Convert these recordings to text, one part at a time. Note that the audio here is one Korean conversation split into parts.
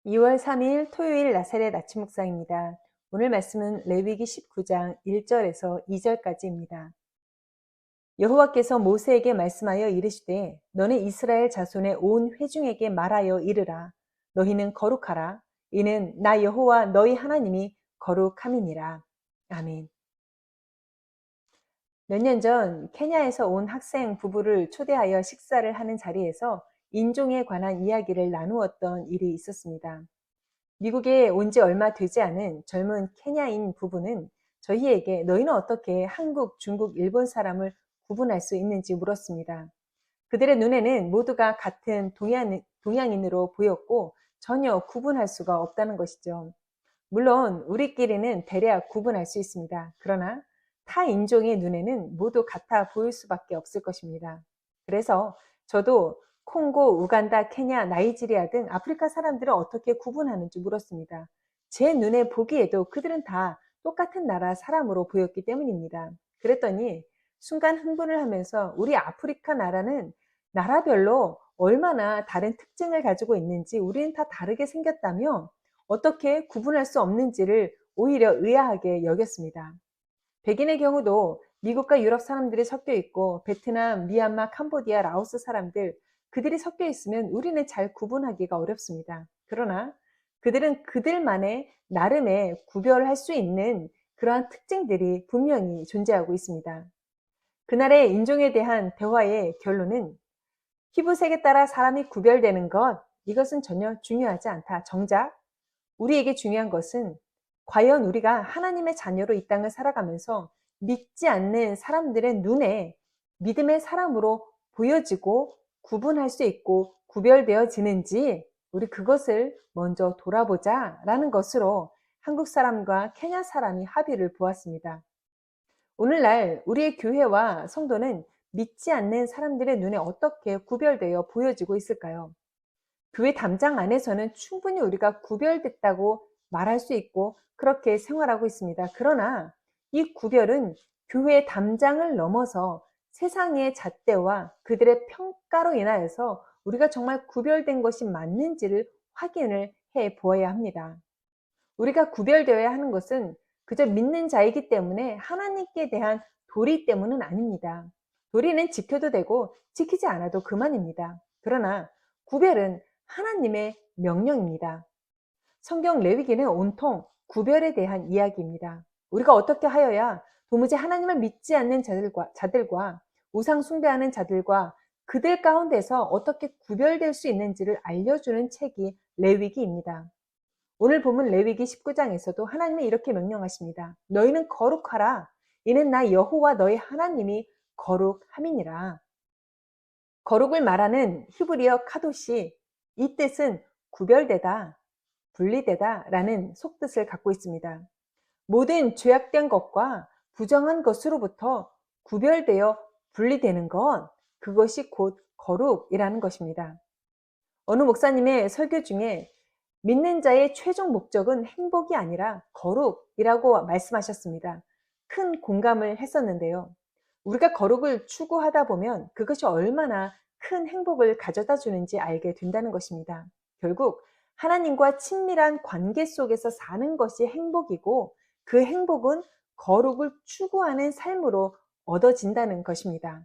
2월 3일 토요일 나사렛 아침 묵상입니다. 오늘 말씀은 레위기 19장 1절에서 2절까지입니다. 여호와께서 모세에게 말씀하여 이르시되 너는 이스라엘 자손의 온 회중에게 말하여 이르라. 너희는 거룩하라. 이는 나 여호와 너희 하나님이 거룩함이니라. 아멘. 몇 년 전 케냐에서 온 학생 부부를 초대하여 식사를 하는 자리에서 인종에 관한 이야기를 나누었던 일이 있었습니다. 미국에 온 지 얼마 되지 않은 젊은 케냐인 부부는 저희에게 너희는 어떻게 한국, 중국, 일본 사람을 구분할 수 있는지 물었습니다. 그들의 눈에는 모두가 같은 동양인으로 보였고 전혀 구분할 수가 없다는 것이죠. 물론 우리끼리는 대략 구분할 수 있습니다. 그러나 타 인종의 눈에는 모두 같아 보일 수밖에 없을 것입니다. 그래서 저도 콩고, 우간다, 케냐, 나이지리아 등 아프리카 사람들을 어떻게 구분하는지 물었습니다. 제 눈에 보기에도 그들은 다 똑같은 나라 사람으로 보였기 때문입니다. 그랬더니 순간 흥분을 하면서 우리 아프리카 나라는 나라별로 얼마나 다른 특징을 가지고 있는지 우리는 다 다르게 생겼다며 어떻게 구분할 수 없는지를 오히려 의아하게 여겼습니다. 백인의 경우도 미국과 유럽 사람들이 섞여 있고 베트남, 미얀마, 캄보디아, 라오스 사람들 그들이 섞여 있으면 우리는 잘 구분하기가 어렵습니다. 그러나 그들은 그들만의 나름의 구별할 수 있는 그러한 특징들이 분명히 존재하고 있습니다. 그날의 인종에 대한 대화의 결론은 피부색에 따라 사람이 구별되는 것, 이것은 전혀 중요하지 않다. 정작 우리에게 중요한 것은 과연 우리가 하나님의 자녀로 이 땅을 살아가면서 믿지 않는 사람들의 눈에 믿음의 사람으로 보여지고 구분할 수 있고 구별되어지는지 우리 그것을 먼저 돌아보자 라는 것으로 한국 사람과 케냐 사람이 합의를 보았습니다. 오늘날 우리의 교회와 성도는 믿지 않는 사람들의 눈에 어떻게 구별되어 보여지고 있을까요? 교회 담장 안에서는 충분히 우리가 구별됐다고 말할 수 있고 그렇게 생활하고 있습니다. 그러나 이 구별은 교회 담장을 넘어서 세상의 잣대와 그들의 평가로 인하여서 우리가 정말 구별된 것이 맞는지를 확인을 해 보아야 합니다. 우리가 구별되어야 하는 것은 그저 믿는 자이기 때문에 하나님께 대한 도리 때문은 아닙니다. 도리는 지켜도 되고 지키지 않아도 그만입니다. 그러나 구별은 하나님의 명령입니다. 성경 레위기는 온통 구별에 대한 이야기입니다. 우리가 어떻게 하여야 도무지 하나님을 믿지 않는 자들과 우상 숭배하는 자들과 그들 가운데서 어떻게 구별될 수 있는지를 알려주는 책이 레위기입니다. 오늘 본문 레위기 19장에서도 하나님이 이렇게 명령하십니다. 너희는 거룩하라. 이는 나 여호와 너희 하나님이 거룩함이니라. 거룩을 말하는 히브리어 카도시, 이 뜻은 구별되다, 분리되다 라는 속뜻을 갖고 있습니다. 모든 죄악된 것과 부정한 것으로부터 구별되어 분리되는 것, 그것이 곧 거룩이라는 것입니다. 어느 목사님의 설교 중에 믿는 자의 최종 목적은 행복이 아니라 거룩이라고 말씀하셨습니다. 큰 공감을 했었는데요. 우리가 거룩을 추구하다 보면 그것이 얼마나 큰 행복을 가져다 주는지 알게 된다는 것입니다. 결국 하나님과 친밀한 관계 속에서 사는 것이 행복이고 그 행복은 거룩을 추구하는 삶으로 얻어진다는 것입니다.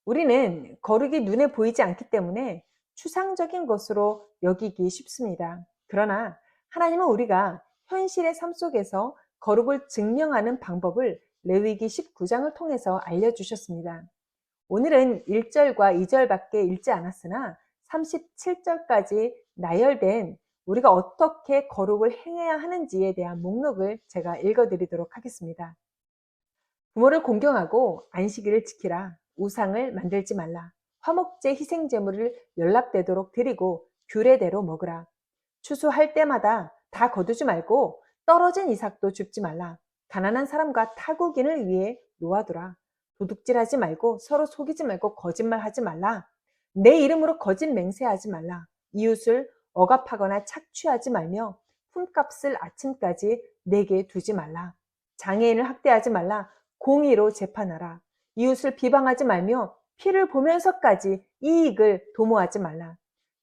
우리는 거룩이 눈에 보이지 않기 때문에 추상적인 것으로 여기기 쉽습니다. 그러나 하나님은 우리가 현실의 삶 속에서 거룩을 증명하는 방법을 레위기 19장을 통해서 알려주셨습니다. 오늘은 1절과 2절밖에 읽지 않았으나 37절까지 나열된 우리가 어떻게 거룩을 행해야 하는지에 대한 목록을 제가 읽어드리도록 하겠습니다. 부모를 공경하고 안식일을 지키라. 우상을 만들지 말라. 화목제 희생제물을 연락되도록 드리고 규례대로 먹으라. 추수할 때마다 다 거두지 말고 떨어진 이삭도 줍지 말라. 가난한 사람과 타국인을 위해 놓아두라. 도둑질하지 말고 서로 속이지 말고 거짓말하지 말라. 내 이름으로 거짓 맹세하지 말라. 이웃을 억압하거나 착취하지 말며 품값을 아침까지 내게 두지 말라. 장애인을 학대하지 말라. 공의로 재판하라. 이웃을 비방하지 말며 피를 보면서까지 이익을 도모하지 말라.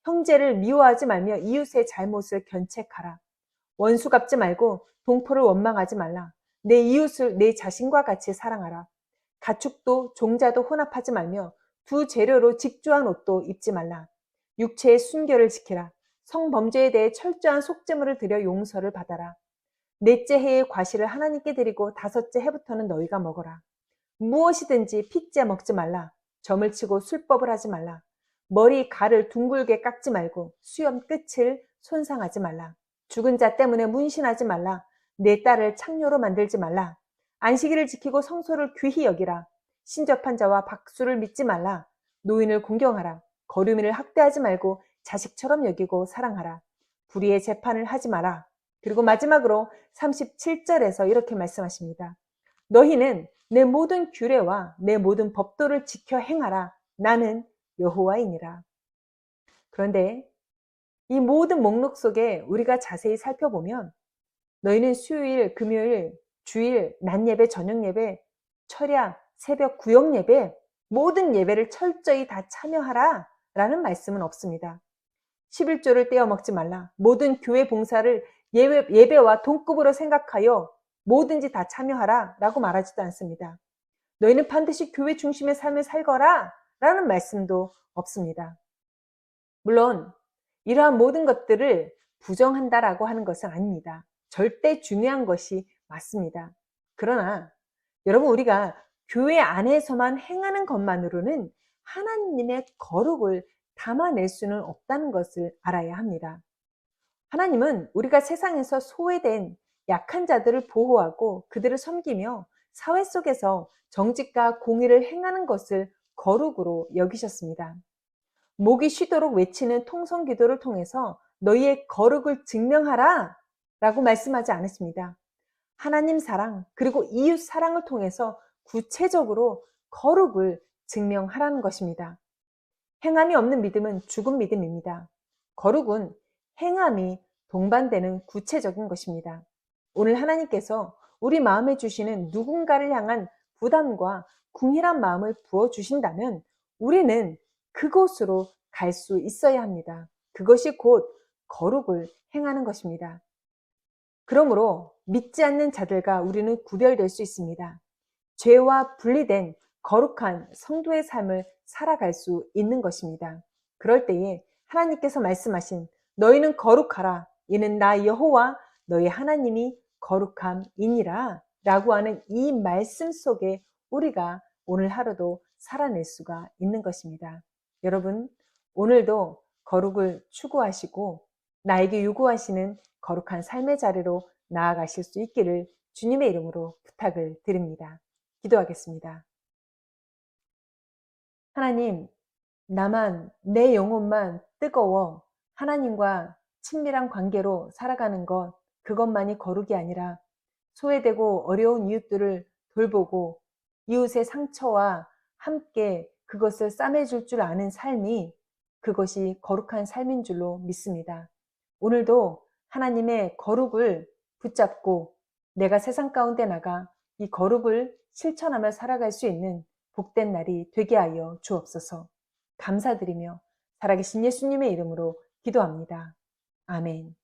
형제를 미워하지 말며 이웃의 잘못을 견책하라. 원수 갚지 말고 동포를 원망하지 말라. 내 이웃을 내 자신과 같이 사랑하라. 가축도 종자도 혼합하지 말며 두 재료로 직조한 옷도 입지 말라. 육체의 순결을 지키라. 성범죄에 대해 철저한 속죄물을 들여 용서를 받아라. 넷째 해의 과실을 하나님께 드리고 다섯째 해부터는 너희가 먹어라. 무엇이든지 핏째 먹지 말라. 점을 치고 술법을 하지 말라. 머리 갈을 둥글게 깎지 말고 수염 끝을 손상하지 말라. 죽은 자 때문에 문신하지 말라. 내 딸을 창녀로 만들지 말라. 안식일을 지키고 성소를 귀히 여기라. 신접한 자와 박수를 믿지 말라. 노인을 공경하라. 거류민을 학대하지 말고 자식처럼 여기고 사랑하라. 불의의 재판을 하지 마라. 그리고 마지막으로 37절에서 이렇게 말씀하십니다. 너희는 내 모든 규례와 내 모든 법도를 지켜 행하라. 나는 여호와이니라. 그런데 이 모든 목록 속에 우리가 자세히 살펴보면 너희는 수요일, 금요일, 주일, 낮 예배, 저녁 예배, 철야, 새벽, 구역 예배 모든 예배를 철저히 다 참여하라 라는 말씀은 없습니다. 11조를 떼어 먹지 말라. 모든 교회 봉사를 예배와 동급으로 생각하여 뭐든지 다 참여하라 라고 말하지도 않습니다. 너희는 반드시 교회 중심의 삶을 살거라 라는 말씀도 없습니다. 물론 이러한 모든 것들을 부정한다라고 하는 것은 아닙니다. 절대 중요한 것이 맞습니다. 그러나 여러분, 우리가 교회 안에서만 행하는 것만으로는 하나님의 거룩을 담아낼 수는 없다는 것을 알아야 합니다. 하나님은 우리가 세상에서 소외된 약한 자들을 보호하고 그들을 섬기며 사회 속에서 정직과 공의를 행하는 것을 거룩으로 여기셨습니다. 목이 쉬도록 외치는 통성 기도를 통해서 너희의 거룩을 증명하라 라고 말씀하지 않았습니다. 하나님 사랑 그리고 이웃 사랑을 통해서 구체적으로 거룩을 증명하라는 것입니다. 행함이 없는 믿음은 죽은 믿음입니다. 거룩은 행함이 동반되는 구체적인 것입니다. 오늘 하나님께서 우리 마음에 주시는 누군가를 향한 부담과 궁일한 마음을 부어주신다면 우리는 그곳으로 갈 수 있어야 합니다. 그것이 곧 거룩을 행하는 것입니다. 그러므로 믿지 않는 자들과 우리는 구별될 수 있습니다. 죄와 분리된 거룩한 성도의 삶을 살아갈 수 있는 것입니다. 그럴 때에 하나님께서 말씀하신 너희는 거룩하라. 이는 나 여호와 너희 하나님이 거룩함이니라 라고 하는 이 말씀 속에 우리가 오늘 하루도 살아낼 수가 있는 것입니다. 여러분, 오늘도 거룩을 추구하시고 나에게 요구하시는 거룩한 삶의 자리로 나아가실 수 있기를 주님의 이름으로 부탁을 드립니다. 기도하겠습니다. 하나님, 나만, 내 영혼만 뜨거워 하나님과 친밀한 관계로 살아가는 것, 그것만이 거룩이 아니라 소외되고 어려운 이웃들을 돌보고 이웃의 상처와 함께 그것을 싸매줄 줄 아는 삶이 그것이 거룩한 삶인 줄로 믿습니다. 오늘도 하나님의 거룩을 붙잡고 내가 세상 가운데 나가 이 거룩을 실천하며 살아갈 수 있는 복된 날이 되게 하여 주옵소서. 감사드리며 살아계신 예수님의 이름으로 기도합니다. 아멘.